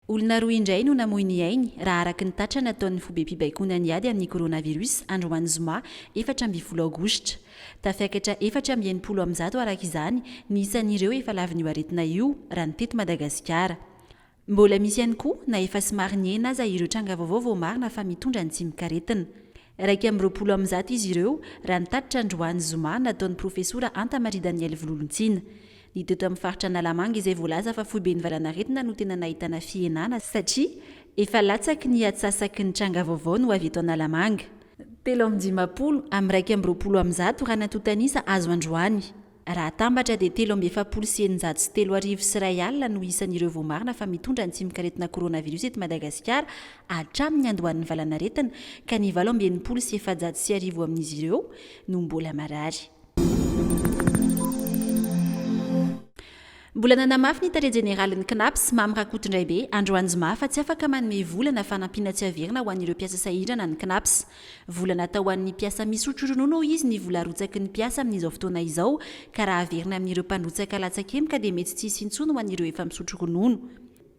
Olona roa indray no namoy ny ainy raha araka ny tatra nataon'ny fobe-pibaikona ny ady amin'ny koronavirus androany zoma 4 aogositra. Tafiakatra 4 araka izany ny isan'ireo efa lavin'io aretina io raha ny teto Madagasikara. Mbola misy ihany koa na efa somary niena aza ireo tranga vaovao vao marina fa mitondra ny tsimikaretina. 220 izy ireo raha ny tatitra androany zoma nataon'ny profesora Anta Maria Daniel Vololontsina. Ny teto amin'ny faritra Analamanga izay voalaza fa foibe ny valanaretina no tena nahitana fienana satria efa latsaky ny atsasaky ny tranga vaovao no avy eto Analamanga. 320 amin'ny 220 raha nantotanisa azo androany. Raha tambatra dia 370 sy 3 no isan'ireo voamarina fa mitondra ny tsimikaretina koronavirus eto Madagasikara hatramin'ny andohan'ny valanaretina ka ny 7 sy 700 amin'izy ireo no mbola marary. Mbola nanamafy ny Tare Jeneralin'ny CNAPS Mamy Rakotondray androany zoma fa tsy afaka manome volana fanampiana tsy averina ho an'ireo mpiasa sahirana ny CNAPS. Volana atao ho an'ny mpiasa misotro ronono izy ny vola arotsaky ny mpiasa amin'izao fotoana izao ka raha averina amin'ireo mpanrotsaka latsakemika dia mety tsy hisy intsony ho an'ireo efa misotro ronono.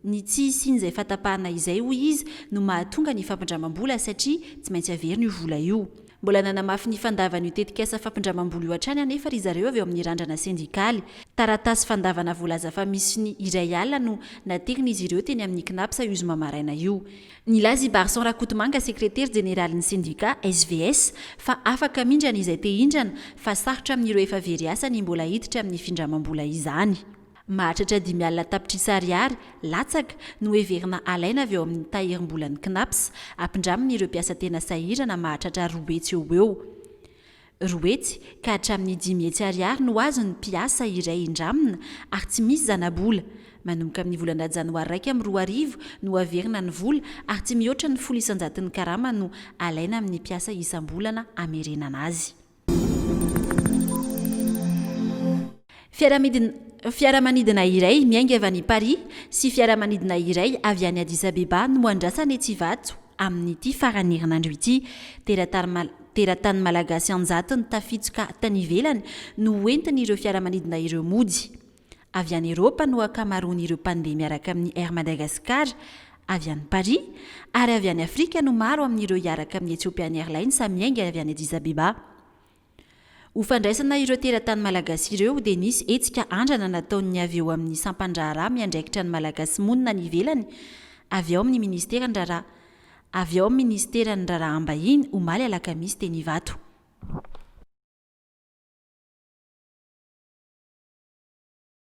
Ny tsy hisiny izay fatapahana izay hoy izy no mahatonga ny fampindramam-bola satria tsy maintsy averina io vola io. Mbola nanamafy ny fandavana io tetikasa fampindramam-bola io hatrany anefa ry zareo avy eo amin'ny randrana sindikaly. Taratasy fandavana voalaza fa misy ny iray alina no naterina izy ireo teny amin'ny CNAPS io zoma maraina io. Nilaza i Barson Rakotomanga sekretera jeneralin'ny sindika SVS fa afaka mindrana izay te hindrana fa sarotra amin'ireo efa very asa ny mbola hiditra amin'ny findramam-bola izany. Mahatratra 5 tapitrisa ariary latsaka no heverina alaina avy eo amin'ny tahirim-bolan'ny CNAPS ampindramin'ireo mpiasa tena sahirana mahatratra 2 hetsy eo eo. 2 hetsy ka hatramin'ny 10 hetsy ariary no azon'ny mpiasa iray indramina ary tsy misy zana-bola. Manomboka amin'ny volana janoary 1 no averina ny vola ary tsy mihoatra ny 100 karama no alaina amin'ny mpiasa isam-bolana amerenana azy. Fiaramanidina iray miainga avy any Paris sy fiaramanidina iray avy any Addis Abeba no andrasana etsy Ivato amin'ny ity farany herinandro ity. Teratany malagasy anjatony tafitsoka tany ivelany no entin'ireo fiaramanidina ireo mody. Avy any Eropa no akamaroan'ireo mpandeha miaraka amin'ny Air Madagascar avy any Paris ary avy any Afrika no maro amin'ireo hiaraka amin'ny Ethiopian Airlines miainga avy any Addis Abeba. Ho fandraisana ireo teratany malagasy ireo dia nisy hetsika andrana nataon'ny avy eo amin'ny sampandraharaha miandraikitra ny malagasy monina ny ivelany avy ao amin'ny ministeran-draharaha ambahiny omaly alakamisy teny Ivato.